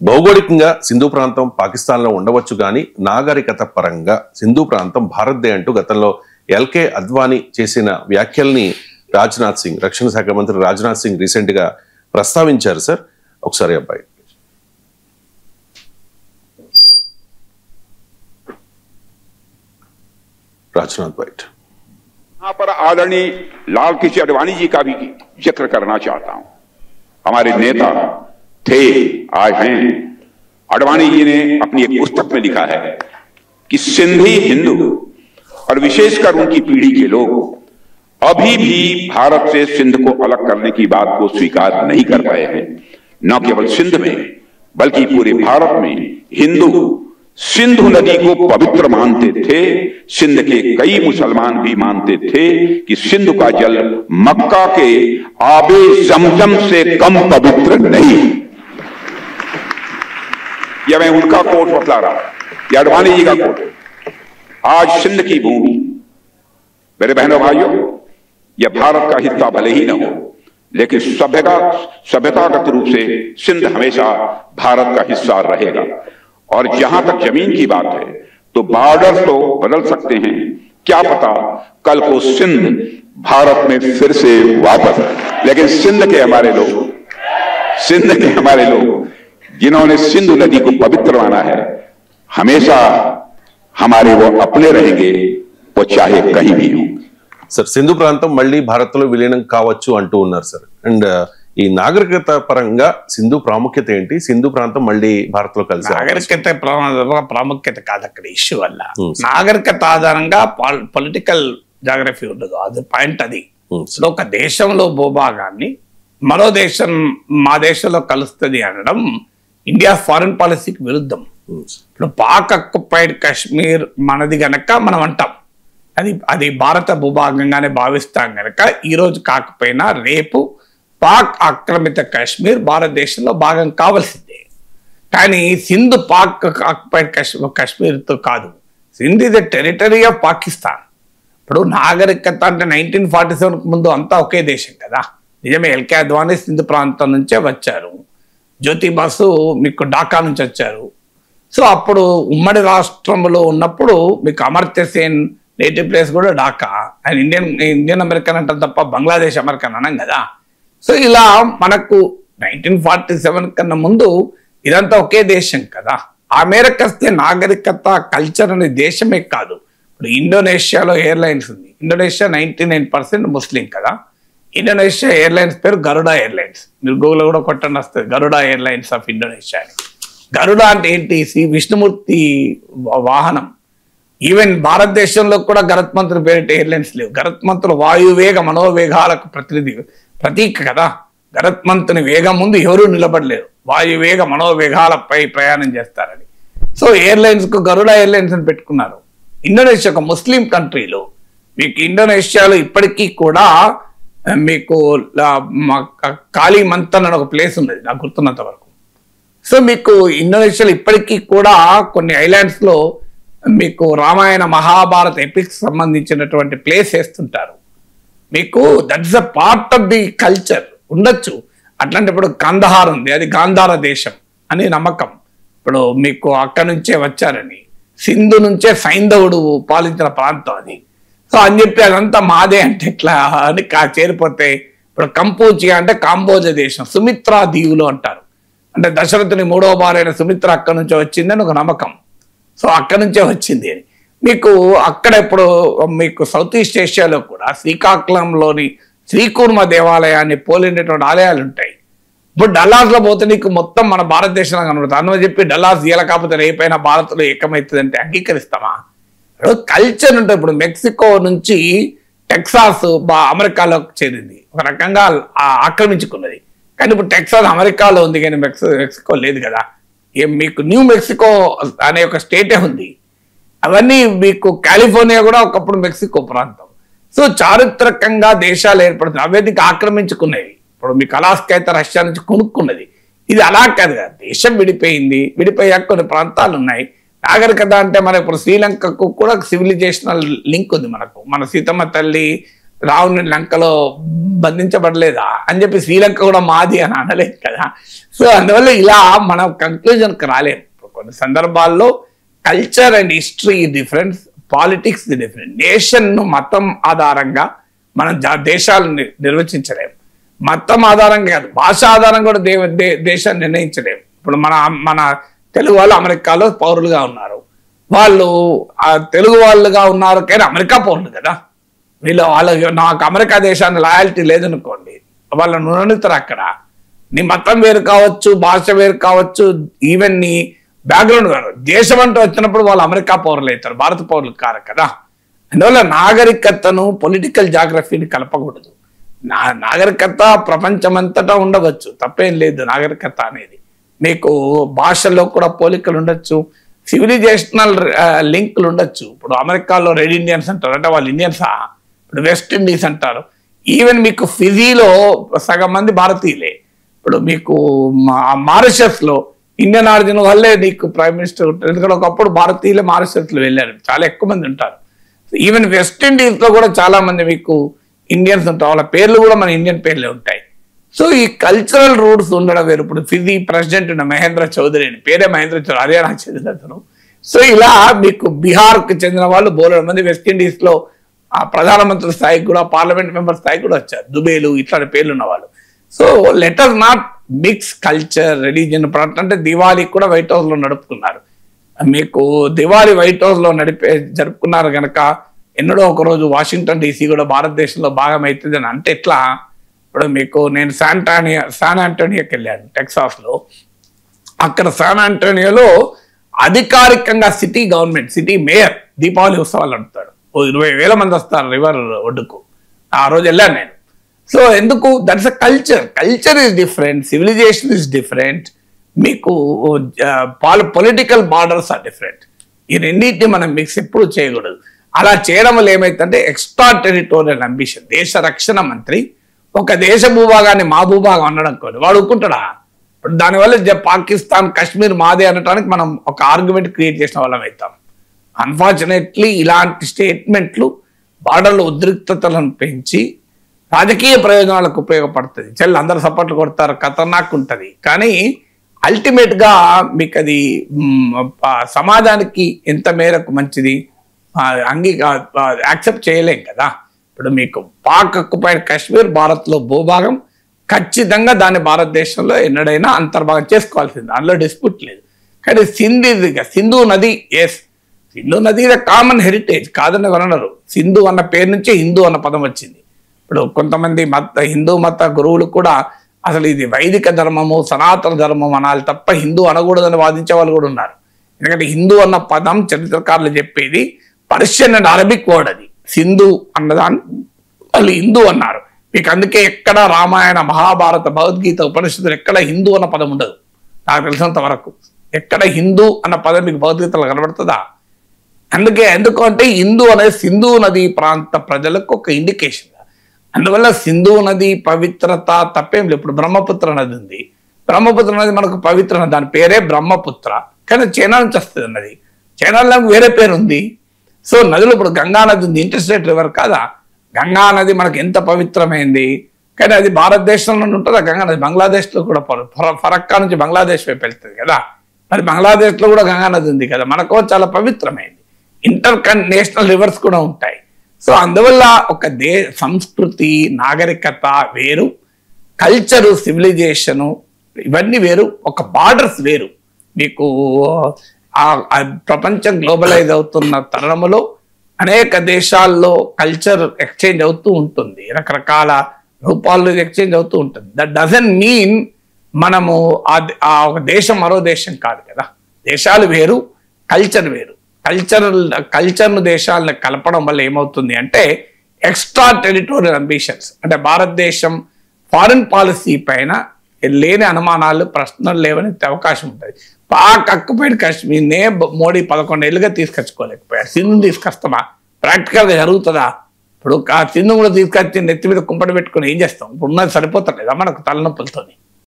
భౌగోళికంగా సింధు ప్రాంతం పాకిస్తాన్లో ఉండవచ్చు కానీ నాగరికత పరంగా సింధు ప్రాంతం భారత్దే అంటూ గతంలో ఎల్కే అద్వానీ చేసిన వ్యాఖ్యల్ని రాజ్నాథ్ సింగ్, రక్షణ శాఖ మంత్రి రాజ్నాథ్ సింగ్ రీసెంట్ గా ప్రస్తావించారు సార్. ఒకసారి అబ్బాయి राजनाथ वाइट। यहाँ पर आदरणीय लाल कृष्ण आडवाणी जी का भी जिक्र करना चाहता हूं। हमारे नेता थे, आज हैं। आडवाणी जी ने अपनी एक पुस्तक में लिखा है कि सिंधी हिंदू और विशेषकर उनकी पीढ़ी के लोग अभी भी भारत से सिंध को अलग करने की बात को स्वीकार नहीं कर पाए हैं। न केवल सिंध में बल्कि पूरे भारत में हिंदू सिंधु नदी को पवित्र मानते थे। सिंध के कई मुसलमान भी मानते थे कि सिंधु का जल मक्का के आबे जमजम से कम पवित्र नहीं। यह मैं उनका कोट बतला रहा, यह आडवाणी जी का कोट। आज सिंध की भूमि, मेरे बहनों भाइयों, यह भारत का हिस्सा भले ही न हो, लेकिन सभ्यतागत रूप से सिंध हमेशा भारत का हिस्सा रहेगा। और जहां तक जमीन की बात है तो बॉर्डर तो बदल सकते हैं, क्या पता कल को सिंध भारत में फिर से वापस। लेकिन सिंध के हमारे लोग जिन्होंने सिंधु नदी को पवित्र माना है, हमेशा हमारे वो अपने रहेंगे, वो चाहे कहीं भी हो। सर, సింధు ప్రాంతం మళ్ళీ భారత్లో విలీనం కావచ్చు అంటూ ఉన్నారు సార్. అండ్ ఈ నాగరికత పరంగా సింధు ప్రాముఖ్యత ఏంటి? సింధు ప్రాంతం మళ్ళీ భారత్ లో కలిసి నాగరికత ప్రాముఖ్యత కాదు అక్కడ ఇష్యూ వల్ల. నాగరికత ఆధారంగా పొలిటికల్ జాగ్రఫీ ఉండదు, అది పాయింట్. అది ఒక దేశంలో భూభాగాన్ని మరో దేశం మా దేశంలో కలుస్తుంది అనడం ఇండియా ఫారిన్ పాలసీకి విరుద్ధం. ఇప్పుడు పాక్ ఆక్యుపైడ్ కాశ్మీర్ మనది గనక మనం అంటాం, అది భారత భూభాగంగానే భావిస్తాం గనక ఈ రోజు కాకపోయినా రేపు పాక్ ఆక్రమిత కాశ్మీర్ భారతదేశంలో భాగం కావాల్సిందే. కానీ సింధు పాక్ ఆక్యుపైడ్ కాశ్మీర్తో కాదు. Sindh is a territory of Pakistan. ఇప్పుడు నాగరికత అంటే 1947 ముందు అంతా ఒకే దేశం కదా. నిజమే, ఎల్కే అద్వానీ సింధు ప్రాంతం నుంచే వచ్చారు, జ్యోతి బాసు మీకు ఢాకా నుంచి వచ్చారు. సో అప్పుడు ఉమ్మడి రాష్ట్రంలో ఉన్నప్పుడు మీకు అమర్త్య సేన్ నేటివ్ ప్లేస్ కూడా ఢాకా. ఆయన ఇండియన్ అమెరికన్ అంటారు తప్ప బంగ్లాదేశ్ అమెరికన్ అనం కదా. సో ఇలా మనకు 1947 కన్నా ముందు ఇదంతా ఒకే దేశం కదా. ఆ మేరకు వస్తే నాగరికత కల్చర్ అనే దేశమే కాదు. ఇప్పుడు ఇండోనేషియాలో ఎయిర్లైన్స్ ఉంది. ఇండోనేషియా 99% ముస్లిం కదా. ఇండోనేషియా ఎయిర్లైన్స్ పేరు గరుడా ఎయిర్లైన్స్. మీరు గూగుల్ కూడా కొట్టండి వస్తుంది, గరుడా ఎయిర్లైన్స్ ఆఫ్ ఇండోనేషియా అని. గరుడా అంటే ఏంటి? శ్రీ విష్ణుమూర్తి వాహనం. ఈవెన్ భారతదేశంలో కూడా గరుత్మంతుని పేరిట ఎయిర్లైన్స్ లేవు. గరుత్మంతులు వాయువేగ మనోవేగాలకు ప్రతీక కదా. గరుత్మంతుని వేగం ముందు ఎవరూ నిలబడలేరు, వాయువేగ మనోవేగాలపై ప్రయాణం చేస్తారని. సో ఎయిర్లైన్స్ కు గరుడా ఎయిర్లైన్స్ అని పెట్టుకున్నారు. ఇండోనేషియా ఒక ముస్లిం కంట్రీలో మీకు ఇండోనేషియాలో ఇప్పటికీ కూడా మీకు కాళీ మంతన్ అని ఒక ప్లేస్ ఉన్నది నాకు గుర్తున్నంత వరకు. సో మీకు ఇండోనేషియాలో ఇప్పటికీ కూడా కొన్ని ఐలాండ్స్ లో మీకు రామాయణ మహాభారత ఎపిక్స్ సంబంధించినటువంటి ప్లేస్ వేస్తుంటారు. మీకు that's a part of the culture ఉండొచ్చు. అట్లాంటి ఇప్పుడు కందహార్ ఉంది, అది గాంధార దేశం అని నమ్మకం. ఇప్పుడు మీకు అక్కడి నుంచే వచ్చారని, సింధు నుంచే సైంధవుడు పాలించిన ప్రాంతం అది. సో అని చెప్పి అదంతా మాదే అంటే ఎట్లా అని చేరిపోతే, ఇప్పుడు కంపోజియా అంటే కాంబోజ దేశం, సుమిత్రా దీవులు అంటారు. అంటే దశరథుని 3వ భార్య సుమిత్ర అక్కడి నుంచే వచ్చిందని ఒక నమ్మకం. సో అక్కడి నుంచే వచ్చింది అని మీకు అక్కడ. ఇప్పుడు మీకు సౌత్ ఈస్ట్ ఏషియాలో కూడా శ్రీకాకుళంలోని శ్రీకూర్మ దేవాలయాన్ని పోలినటువంటి ఆలయాలు ఉంటాయి. ఇప్పుడు డల్లాస్లో పోతే నీకు మొత్తం మన భారతదేశంలో కనబడుతుంది. అందులో చెప్పి డల్లాస్ ఇయ్యాల కాకపోతే రేపైనా భారత్లో ఏకమవుతుంది అంటే అంగీకరిస్తామా? కల్చర్ ఉంటుంది. ఇప్పుడు మెక్సికో నుంచి టెక్సాస్ అమెరికాలోకి చేరింది, ఒక రకంగా ఆక్రమించుకున్నది. కానీ ఇప్పుడు టెక్సాస్ అమెరికాలో ఉంది, కానీ మెక్సికో లేదు కదా. మీకు న్యూ మెక్సికో అనే ఒక స్టేటే ఉంది. అవన్నీ మీకు కాలిఫోర్నియా కూడా ఒకప్పుడు మెక్సికో ప్రాంతం. సో చారిత్రకంగా దేశాలు ఏర్పడుతున్నాయి, అవన్నీ ఆక్రమించుకునేవి. ఇప్పుడు మీకు అలాస్కా అయితే రష్యా నుంచి కొనుక్కున్నది. ఇది అలా కాదు కదా, దేశం విడిపోయింది, విడిపోయాక కొన్ని ప్రాంతాలు ఉన్నాయి. నాగరికత అంటే మన ఇప్పుడు శ్రీలంకకు కూడా సివిలైజేషనల్ లింక్ ఉంది మనకు. మన సీతమ్మ తల్లి రావణుని లంకలో బంధించబడలేదా అని చెప్పి శ్రీలంక కూడా మాది అని అనలేదు కదా. సో అందువల్ల ఇలా మనం కంక్లూజన్కి రాలేము. కొన్ని సందర్భాల్లో culture and history difference, politics different. నేషన్ను మతం ఆధారంగా మనం దేశాలను నిర్వచించలేము. మతం ఆధారంగా కాదు, భాష ఆధారంగా కూడా దేశాన్ని నిర్ణయించలేము. ఇప్పుడు మన తెలుగు వాళ్ళు అమెరికాలో పౌరులుగా ఉన్నారు, వాళ్ళు తెలుగు వాళ్ళుగా ఉన్నారు కానీ అమెరికా పౌరులు కదా. వాళ్ళకి నాకు అమెరికా దేశాన్ని లాయల్టీ లేదనుకోండి, వాళ్ళని ఉండనిస్తారు అక్కడ. నీ మతం వేరు కావచ్చు, భాష వేరు కావచ్చు, ఈవెన్ నీ బ్యాక్గ్రౌండ్ వేరు. దేశం అంటూ వచ్చినప్పుడు వాళ్ళు అమెరికా పౌరులు అవుతారు, భారత పౌరులు కారు కదా. అందువల్ల నాగరికతను పొలిటికల్ జాగ్రఫీని కలపకూడదు. నాగరికత ప్రపంచమంతటా ఉండవచ్చు, తప్పేం లేదు. నాగరికత అనేది మీకు భాషల్లో కూడా పోలికలు ఉండొచ్చు, సివిలైజేషనల్ లింకులు ఉండొచ్చు. ఇప్పుడు అమెరికాలో రెడ్ ఇండియన్స్ అంటారు, అంటే వాళ్ళు ఇండియన్సా? ఇప్పుడు వెస్ట్ ఇండీస్ అంటారు. ఈవెన్ మీకు ఫిజీలో సగం మంది భారతీయులే. ఇప్పుడు మీకు మారిషస్లో ఇండియన్ ఆరిజిన్ వల్లే నీకు ప్రైమ్ మినిస్టర్ ఉంటారు, ఎందుకంటే ఒకప్పుడు భారతీయులే మారిషస్లో వెళ్ళారు, చాలా ఎక్కువ మంది ఉంటారు. ఈవెన్ వెస్ట్ ఇండీస్లో కూడా చాలా మంది మీకు ఇండియన్స్ ఉంటారు, వాళ్ళ పేర్లు కూడా మన ఇండియన్ పేర్లే ఉంటాయి. సో ఈ కల్చరల్ రూట్స్ ఉండడం వేరు. ఇప్పుడు ఫిజీ ప్రెసిడెంట్ ఉన్న మహేంద్ర చౌదరి అని, పేరే మహేంద్ర చౌదరి, హర్యానాకు చెందిన అతను. సో ఇలా మీకు బీహార్కు చెందిన వాళ్ళు బోలెడు మంది వెస్ట్ ఇండీస్లో ఆ ప్రధానమంత్రి స్థాయికి కూడా, పార్లమెంట్ మెంబర్ స్థాయికి కూడా వచ్చారు, దుబేలు ఇట్లాంటి పేర్లు ఉన్న వాళ్ళు. So let us not mix culture religion. అంటే దివాళీ కూడా వైట్ హౌస్లో నడుపుకున్నారు. మీకు దివాళీ వైట్ హౌస్లో జరుపుకున్నారు కనుక ఎన్నడో ఒకరోజు వాషింగ్టన్ డీసీ కూడా భారతదేశంలో భాగం అవుతుంది అని అంటే ఎట్లా? ఇప్పుడు మీకు నేను శాన్ ఆంటోనియోకి వెళ్ళాను, టెక్సాస్లో. అక్కడ శాన్ ఆంటోనియోలో అధికారికంగా city government, city mayor Deepavali ఉత్సవాలు నడుపుతాడు. 20,000 మంది వస్తారు రివర్ ఒడ్డుకు. ఆ రోజు వెళ్ళాను నేను. సో ఎందుకు? That's a culture is different, civilization is different, మీకు పొలిటికల్ బార్డర్స్ ఆర్ డిఫరెంట్. ఈ రెండింటిని మనం మిక్స్ ఎప్పుడు చేయకూడదు. అలా చేయడం వల్ల ఏమైతుందంటే ఎక్స్ట్రా టెరిటోరియల్ అంబిషన్. దేశ రక్షణ మంత్రి ఒక దేశ భూభాగాన్ని మా భూభాగం అనడం కోరు, వాడు ఒప్పుకుంటాడా? ఇప్పుడు దానివల్ల పాకిస్తాన్ కశ్మీర్ మాదే అనడానికి మనం ఒక ఆర్గ్యుమెంట్ క్రియేట్ చేసిన వాళ్ళం అవుతాం. అన్ఫార్చునేట్లీ ఇలాంటి స్టేట్మెంట్లు బార్డర్లో ఉద్రిక్తతలను పెంచి రాజకీయ ప్రయోజనాలకు ఉపయోగపడుతుంది. చెల్లి అందరు సపోర్ట్లు కొడతారు, ఖతర్నాక్ ఉంటుంది. కానీ అల్టిమేట్గా మీకు అది సమాజానికి ఎంత మేరకు మంచిది యాక్సెప్ట్ చేయలేం కదా. ఇప్పుడు మీకు పాక్ ఆక్యుపైడ్ కాశ్మీర్ భారత్లో భూభాగం, ఖచ్చితంగా దాన్ని భారతదేశంలో ఎన్నడైనా అంతర్భాగం చేసుకోవాల్సింది, అందులో డిస్ప్యూట్ లేదు. కానీ సింధు నది, ఎస్ సింధు నది ఇది కామన్ హెరిటేజ్ కాదని అనరు. సింధు అన్న పేరు నుంచి హిందూ అన్న పదం వచ్చింది. ఇప్పుడు కొంతమంది హిందూ మత గురువులు కూడా అసలు ఇది వైదిక ధర్మము, సనాతన ధర్మం అనాలి తప్ప హిందూ అనకూడదని వాదించే వాళ్ళు కూడా ఉన్నారు. ఎందుకంటే హిందూ అన్న పదం చరిత్రకారులు చెప్పేది పర్షియన్ అండ్ అరబిక్ వర్డ్. అది సింధు అన్నదాన్ని వాళ్ళు హిందూ అన్నారు. మీకు అందుకే ఎక్కడ రామాయణ, మహాభారత, భగవద్గీత, ఉపనిషత్తులు ఎక్కడ హిందూ అన్న పదం ఉండదు నాకు తెలిసినంత వరకు. ఎక్కడ హిందూ అన్న పదం మీకు భగవద్గీతలో కనబడుతుందా? ఎందుకు అంటే హిందూ అనేది సింధు నది ప్రాంత ప్రజలకు ఒక ఇండికేషన్. అందువల్ల సింధు నది పవిత్రత తప్పేం లేదు. ఇప్పుడు బ్రహ్మపుత్ర నది ఉంది, బ్రహ్మపుత్ర నది మనకు పవిత్ర నది, దాని పేరే బ్రహ్మపుత్ర. కానీ చైనా నుంచి వస్తుంది నది, చైనాలో వేరే పేరు ఉంది. సో నదులు ఇప్పుడు గంగా నది ఉంది, ఇంటర్స్టేట్ రివర్ కాదా? గంగా నది మనకు ఎంత పవిత్రమైంది, కానీ అది భారతదేశంలో ఉంటుందా? గంగా నది బంగ్లాదేశ్లో కూడా ఫరక్కా నుంచి బంగ్లాదేశ్ వైపు వెళ్తుంది కదా. మరి బంగ్లాదేశ్లో కూడా గంగా నది ఉంది కదా, మనకు చాలా పవిత్రమైంది. నేషనల్ రివర్స్ కూడా ఉంటాయి. సో అందువల్ల ఒక సంస్కృతి, నాగరికత వేరు, కల్చరు, సివిలైజేషను ఇవన్నీ వేరు, ఒక బార్డర్స్ వేరు. మీకు ప్రపంచం గ్లోబలైజ్ అవుతున్న తరుణంలో అనేక దేశాల్లో కల్చర్ ఎక్స్చేంజ్ అవుతూ ఉంటుంది, రకరకాల రూపాల్లో ఎక్స్చేంజ్ అవుతూ ఉంటుంది. దట్ డజంట్ మీన్ మనము ఒక దేశం మరో దేశం కాదు కదా. దేశాలు వేరు, కల్చర్ వేరు. కల్చర్ను దేశాలను కలపడం వల్ల ఏమవుతుంది అంటే ఎక్స్ట్రా టెరిటోరియల్ అంబిషన్స్, అంటే భారతదేశం ఫారిన్ పాలసీ పైన లేని అనుమానాలు, ప్రశ్నలు లేవనే అవకాశం ఉంటుంది. పాక్ ఆక్యుపైడ్ కాశ్మీర్నే మోడీ 11 ఏళ్ళుగా తీసుకొచ్చుకోలేకపోయాడు. సింధుని తీసుకొస్తామా? ప్రాక్టికల్గా జరుగుతుందా? ఇప్పుడు ఆ సింధు కూడా తీసుకొచ్చి నెత్తి మీద కుంపటి పెట్టుకుని ఏం చేస్తాం? ఇప్పుడు ఉన్నది సరిపోతలేదా మనకు తలనొప్పులతోని?